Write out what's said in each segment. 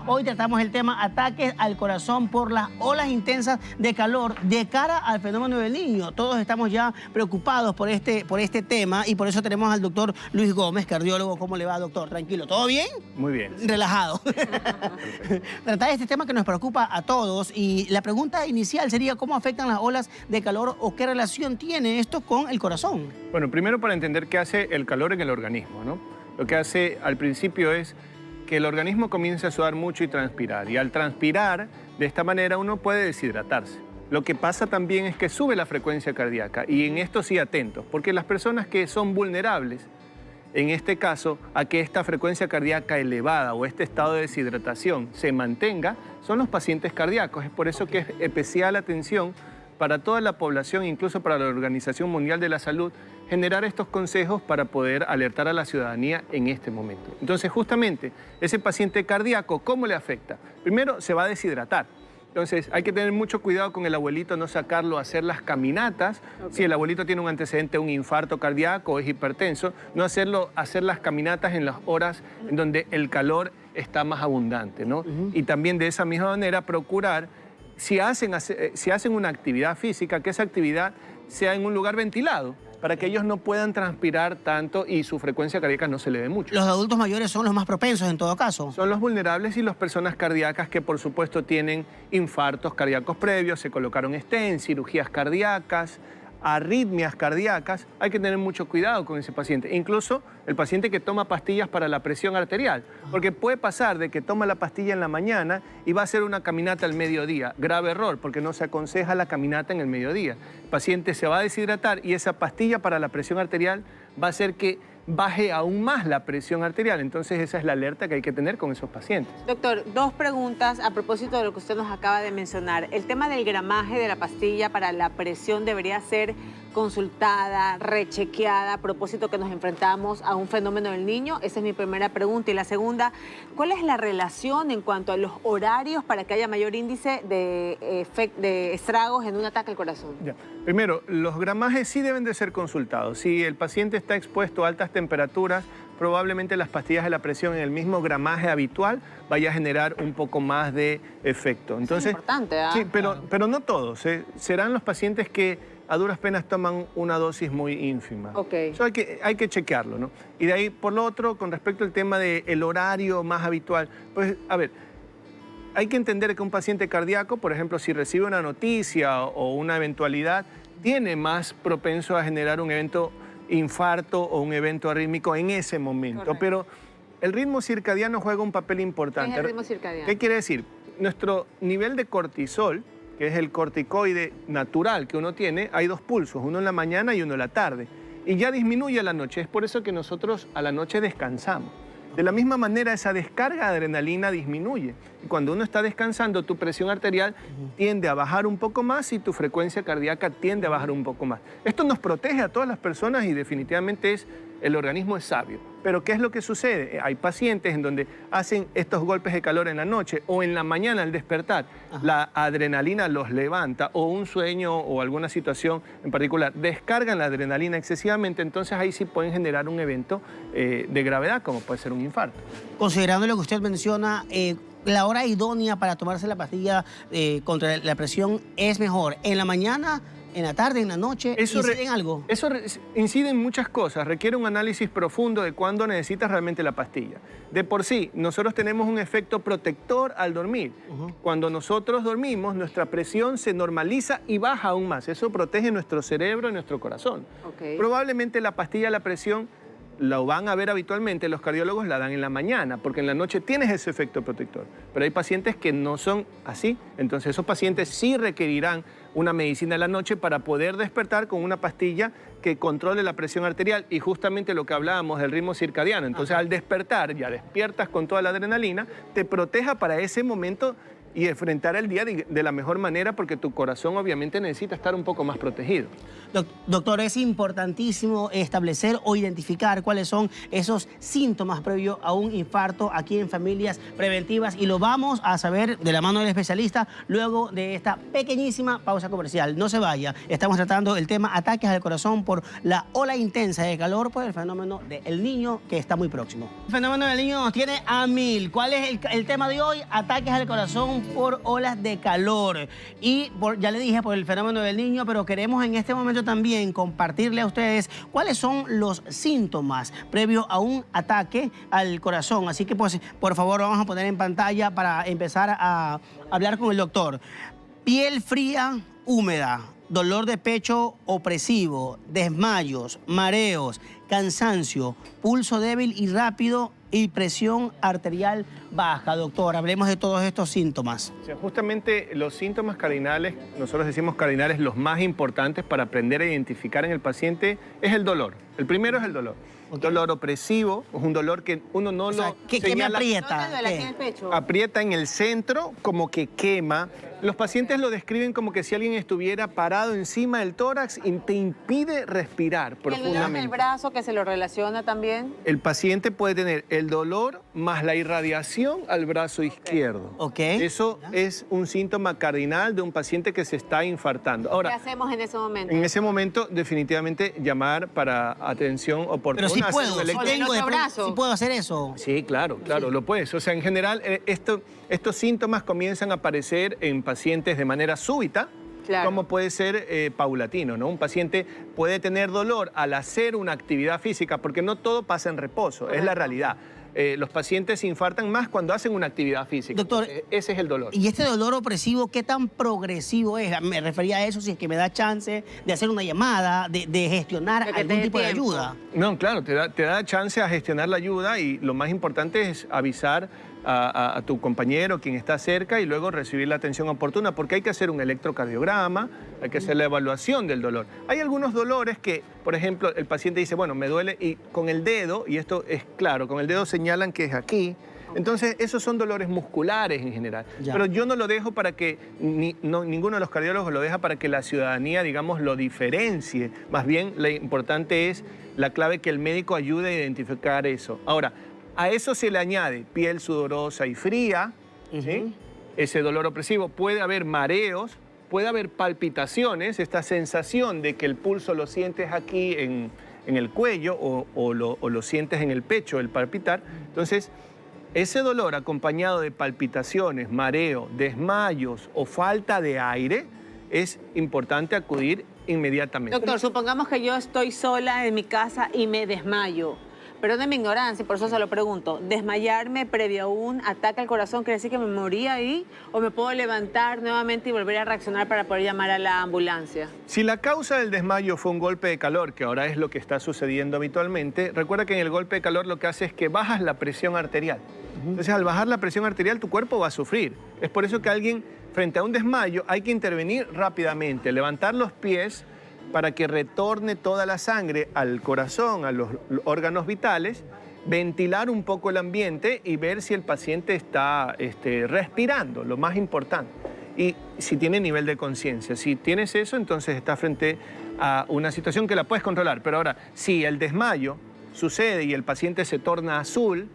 Hoy tratamos el tema ataques al corazón por las olas intensas de calor de cara al fenómeno del Niño. Todos estamos ya preocupados por este tema y por eso tenemos al doctor Luis Gómez, cardiólogo. ¿Cómo le va, doctor? ¿Tranquilo? ¿Todo bien? Muy bien. Relajado. Tratar este tema que nos preocupa a todos y la pregunta inicial sería ¿cómo afectan las olas de calor o qué relación tiene esto con el corazón? Bueno, primero para entender qué hace el calor en el organismo, ¿no? Lo que hace al principio es que el organismo comienza a sudar mucho y transpirar. Y al transpirar, de esta manera uno puede deshidratarse. Lo que pasa también es que sube la frecuencia cardíaca. Y en esto sí atentos, porque las personas que son vulnerables, en este caso, a que esta frecuencia cardíaca elevada o este estado de deshidratación se mantenga, son los pacientes cardíacos. Es por eso que es especial atención para toda la población, incluso para la Organización Mundial de la Salud, generar estos consejos para poder alertar a la ciudadanía en este momento. Entonces, justamente, ese paciente cardíaco, ¿cómo le afecta? Primero, se va a deshidratar. Entonces, hay que tener mucho cuidado con el abuelito, no sacarlo a hacer las caminatas. Okay. Si el abuelito tiene un antecedente, un infarto cardíaco o es hipertenso, no hacer las caminatas en las horas en donde el calor está más abundante, ¿no? Y también de esa misma manera procurar, si hacen una actividad física, que esa actividad sea en un lugar ventilado, para que ellos no puedan transpirar tanto y su frecuencia cardíaca no se eleve mucho. ¿Los adultos mayores son los más propensos en todo caso? Son los vulnerables y las personas cardíacas que por supuesto tienen infartos cardíacos previos, se colocaron stents, cirugías cardíacas, arritmias cardíacas. Hay que tener mucho cuidado con ese paciente. Incluso el paciente que toma pastillas para la presión arterial, porque puede pasar de que toma la pastilla en la mañana y va a hacer una caminata al mediodía. Grave error, porque no se aconseja la caminata en el mediodía. El paciente se va a deshidratar y esa pastilla para la presión arterial va a hacer que baje aún más la presión arterial. Entonces esa es la alerta que hay que tener con esos pacientes. Doctor, dos preguntas a propósito de lo que usted nos acaba de mencionar. El tema del gramaje de la pastilla para la presión debería ser consultada, rechequeada, a propósito que nos enfrentamos a un fenómeno del Niño. Esa es mi primera pregunta. Y la segunda, ¿cuál es la relación en cuanto a los horarios para que haya mayor índice de estragos en un ataque al corazón? Ya. Primero, los gramajes sí deben de ser consultados. Si el paciente está expuesto a altas temperaturas, probablemente las pastillas de la presión en el mismo gramaje habitual vaya a generar un poco más de efecto. Entonces, es importante, ¿eh? Sí, pero no todos. Serán los pacientes que a duras penas toman una dosis muy ínfima. Okay. Eso hay que chequearlo, ¿no? Y de ahí, por lo otro, con respecto al tema del horario más habitual, pues, a ver, hay que entender que un paciente cardíaco, por ejemplo, si recibe una noticia o una eventualidad, tiene más propenso a generar un evento infarto o un evento arrítmico en ese momento. Correcto. Pero el ritmo circadiano juega un papel importante. ¿Qué es el ritmo circadiano? ¿Qué quiere decir? Nuestro nivel de cortisol, que es el corticoide natural que uno tiene, hay dos pulsos, uno en la mañana y uno en la tarde. Y ya disminuye a la noche, es por eso que nosotros a la noche descansamos. De la misma manera, esa descarga de adrenalina disminuye. Y cuando uno está descansando, tu presión arterial tiende a bajar un poco más y tu frecuencia cardíaca tiende a bajar un poco más. Esto nos protege a todas las personas y definitivamente el organismo es sabio. Pero ¿qué es lo que sucede? Hay pacientes en donde hacen estos golpes de calor en la noche o en la mañana al despertar. La adrenalina los levanta o un sueño o alguna situación en particular. Descargan la adrenalina excesivamente, entonces ahí sí pueden generar un evento de gravedad, como puede ser un infarto. Considerando lo que usted menciona, la hora idónea para tomarse la pastilla contra la presión es mejor en la mañana, en la tarde, en la noche. ¿Incide en algo? Eso incide en muchas cosas. Requiere un análisis profundo de cuándo necesitas realmente la pastilla. De por sí, nosotros tenemos un efecto protector al dormir. Cuando nosotros dormimos, nuestra presión se normaliza y baja aún más. Eso protege nuestro cerebro y nuestro corazón. Okay. Probablemente la pastilla de la presión lo van a ver habitualmente, los cardiólogos la dan en la mañana, porque en la noche tienes ese efecto protector. Pero hay pacientes que no son así, entonces esos pacientes sí requerirán una medicina en la noche para poder despertar con una pastilla que controle la presión arterial y justamente lo que hablábamos del ritmo circadiano. Entonces al despertar, ya despiertas con toda la adrenalina, te proteja para ese momento y enfrentar el día de la mejor manera porque tu corazón obviamente necesita estar un poco más protegido. Doctor, es importantísimo establecer o identificar cuáles son esos síntomas previos a un infarto aquí en Familias Preventivas y lo vamos a saber de la mano del especialista luego de esta pequeñísima pausa. pausa comercial. No se vaya. Estamos tratando el tema ataques al corazón por la ola intensa de calor por el fenómeno del Niño que está muy próximo. El fenómeno del Niño nos tiene a mil. ¿Cuál es el tema de hoy? Ataques al corazón por olas de calor. Y ya le dije por el fenómeno del Niño, pero queremos en este momento también compartirle a ustedes cuáles son los síntomas previo a un ataque al corazón. Así que, pues, por favor, vamos a poner en pantalla para empezar a hablar con el doctor. Piel fría, húmeda, dolor de pecho opresivo, desmayos, mareos, cansancio, pulso débil y rápido y presión arterial baja. Doctor, hablemos de todos estos síntomas. O sea, justamente los síntomas cardinales, nosotros decimos cardinales, los más importantes para aprender a identificar en el paciente es el dolor. El primero es el dolor. Un dolor opresivo, es un dolor que uno no lo ¿Qué me señala. aprieta? ¿No te duele aquí en el pecho? Aprieta en el centro, como que quema. Los pacientes lo describen como que si alguien estuviera parado encima del tórax y te impide respirar ¿El dolor en profundamente. el brazo que se lo relaciona también? El paciente puede tener el dolor más la irradiación al brazo izquierdo. Ok. Eso es un síntoma cardinal de un paciente que se está infartando. ¿Qué Ahora, hacemos en ese momento? en ese momento, definitivamente llamar para atención oportuna. Pero si hacer puedo, un si electro- tengo de otro pronto, brazo. si puedo hacer eso. Sí, claro, lo puedes. O sea, en general, estos síntomas comienzan a aparecer en pacientes de manera súbita, Claro. como puede ser paulatino, ¿no? Un paciente puede tener dolor al hacer una actividad física, porque no todo pasa en reposo, es la realidad. Los pacientes se infartan más cuando hacen una actividad física. Doctor, Ese es el dolor. ¿Y este dolor opresivo qué tan progresivo es? Me refería a eso, si es que me da chance de hacer una llamada, de gestionar De que te algún dé tipo de tiempo. ayuda. No, claro, te da chance a gestionar la ayuda y lo más importante es avisar a tu compañero, quien está cerca, y luego recibir la atención oportuna, porque hay que hacer un electrocardiograma, hay que hacer la evaluación del dolor. Hay algunos dolores que, por ejemplo, el paciente dice, bueno, me duele, y con el dedo, y esto es claro, con el dedo señalan que es aquí. Entonces, esos son dolores musculares en general. Ya. Pero yo no lo dejo para que, ninguno de los cardiólogos lo deja para que la ciudadanía, digamos, lo diferencie. Más bien, lo importante es la clave que el médico ayude a identificar eso. Ahora, a eso se le añade piel sudorosa y fría, ¿sí? Ese dolor opresivo. Puede haber mareos, puede haber palpitaciones, esta sensación de que el pulso lo sientes aquí en el cuello o lo sientes en el pecho, el palpitar. Entonces, ese dolor acompañado de palpitaciones, mareo, desmayos o falta de aire, es importante acudir inmediatamente. Doctor, supongamos que yo estoy sola en mi casa y me desmayo. Perdone mi ignorancia, por eso se lo pregunto. ¿Desmayarme previo a un ataque al corazón quiere decir que me morí ahí? ¿O me puedo levantar nuevamente y volver a reaccionar para poder llamar a la ambulancia? Si la causa del desmayo fue un golpe de calor, que ahora es lo que está sucediendo habitualmente, recuerda que en el golpe de calor lo que hace es que bajas la presión arterial. Entonces, al bajar la presión arterial, tu cuerpo va a sufrir. Es por eso que alguien, frente a un desmayo, hay que intervenir rápidamente, levantar los pies para que retorne toda la sangre al corazón, a los órganos vitales, ventilar un poco el ambiente y ver si el paciente está respirando, lo más importante. Y si tiene nivel de conciencia. Si tienes eso, entonces estás frente a una situación que la puedes controlar. Pero ahora, si el desmayo sucede y el paciente se torna azul,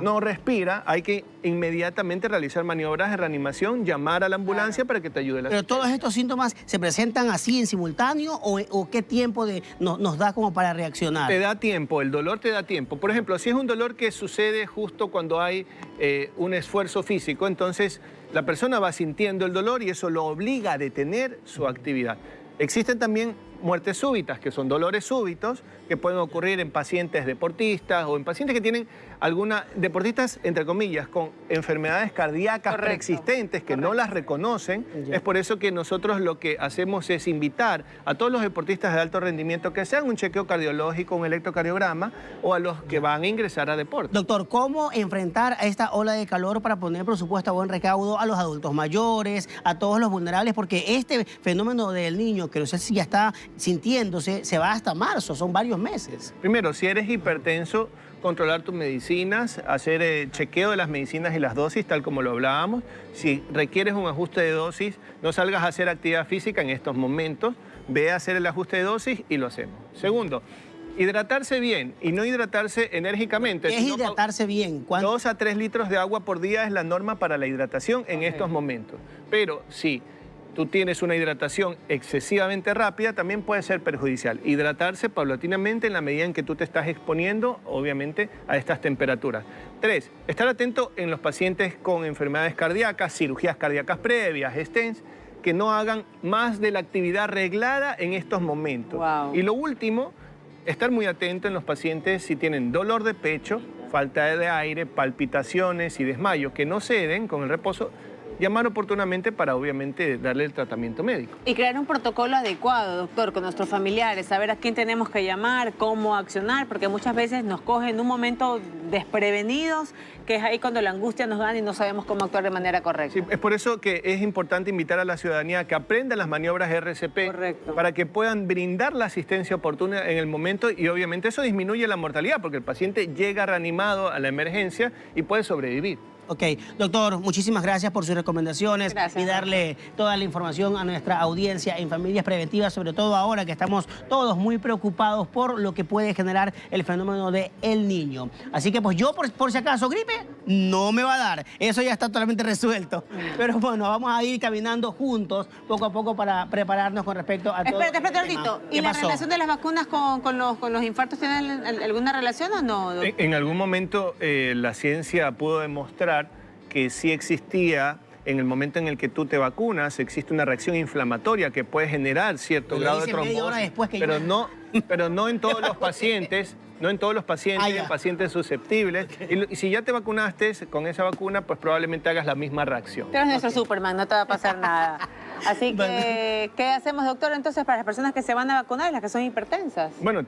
no respira, hay que inmediatamente realizar maniobras de reanimación, llamar a la ambulancia para que te ayude. ¿Pero todos estos síntomas se presentan así en simultáneo o qué tiempo nos da como para reaccionar? Te da tiempo, el dolor te da tiempo. Por ejemplo, si es un dolor que sucede justo cuando hay un esfuerzo físico, entonces la persona va sintiendo el dolor y eso lo obliga a detener su actividad. Existen también muertes súbitas, que son dolores súbitos, que pueden ocurrir en pacientes deportistas o en pacientes que tienen deportistas, entre comillas, con enfermedades cardíacas preexistentes que no las reconocen. Ya. Es por eso que nosotros lo que hacemos es invitar a todos los deportistas de alto rendimiento que sean un chequeo cardiológico, un electrocardiograma, o a los que van a ingresar a deporte. Doctor, ¿cómo enfrentar a esta ola de calor para poner, por supuesto, a buen recaudo a los adultos mayores, a todos los vulnerables? Porque este fenómeno del Niño, que no sé si ya está sintiéndose, se va hasta marzo, son varios meses. Primero, si eres hipertenso, controlar tus medicinas, hacer chequeo de las medicinas y las dosis, tal como lo hablábamos. Si requieres un ajuste de dosis, no salgas a hacer actividad física en estos momentos, ve a hacer el ajuste de dosis y lo hacemos. Segundo, hidratarse bien y no hidratarse enérgicamente. ¿Qué es sino hidratarse bien? 2 a 3 litros de agua por día es la norma para la hidratación en estos momentos. Pero si tú tienes una hidratación excesivamente rápida, también puede ser perjudicial. Hidratarse paulatinamente en la medida en que tú te estás exponiendo, obviamente, a estas temperaturas. 3, estar atento en los pacientes con enfermedades cardíacas, cirugías cardíacas previas, stents, que no hagan más de la actividad reglada en estos momentos. Wow. Y lo último, estar muy atento en los pacientes si tienen dolor de pecho, falta de aire, palpitaciones y desmayos que no ceden con el reposo, llamar oportunamente para obviamente darle el tratamiento médico. Y crear un protocolo adecuado, doctor, con nuestros familiares, saber a quién tenemos que llamar, cómo accionar, porque muchas veces nos cogen en un momento desprevenidos, que es ahí cuando la angustia nos gana y no sabemos cómo actuar de manera correcta. Sí, es por eso que es importante invitar a la ciudadanía a que aprenda las maniobras RCP. Correcto. Para que puedan brindar la asistencia oportuna en el momento y obviamente eso disminuye la mortalidad porque el paciente llega reanimado a la emergencia y puede sobrevivir. Ok, doctor, muchísimas gracias por sus recomendaciones Gracias, y darle toda la información a nuestra audiencia en Familias Preventivas, sobre todo ahora que estamos todos muy preocupados por lo que puede generar el fenómeno de El Niño. Así que pues yo, por si acaso, gripe no me va a dar. Eso ya está totalmente resuelto. Pero bueno, vamos a ir caminando juntos poco a poco para prepararnos con respecto a todo. Espérate, el tema. Ardito. ¿Y ¿Qué la pasó? relación de las vacunas con los infartos tiene alguna relación o no, doctor? En algún momento la ciencia pudo demostrar que sí existía, en el momento en el que tú te vacunas, existe una reacción inflamatoria que puede generar cierto Lo grado de dice media hora trombosis, después que pero no en todos los pacientes, no en todos los pacientes, Ah, ya. en pacientes susceptibles. Y si ya te vacunaste con esa vacuna, pues probablemente hagas la misma reacción. Tú eres nuestro Superman, no te va a pasar nada. Así que, ¿qué hacemos, doctor, entonces para las personas que se van a vacunar y las que son hipertensas? Bueno,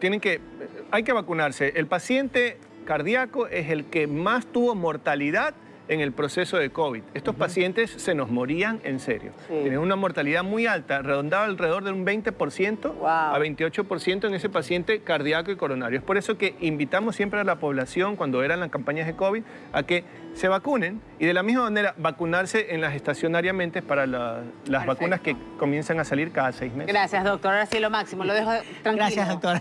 hay que vacunarse. El paciente cardíaco es el que más tuvo mortalidad en el proceso de COVID. Estos pacientes se nos morían en serio. Sí. Tienen una mortalidad muy alta, redondada alrededor de un 20% Wow. a 28% en ese paciente cardíaco y coronario. Es por eso que invitamos siempre a la población, cuando eran las campañas de COVID, a que se vacunen y de la misma manera vacunarse en las estacionariamente para las vacunas que comienzan a salir cada 6 meses. Gracias, doctor. Ahora sí lo máximo. Lo dejo tranquilo. Gracias, doctora.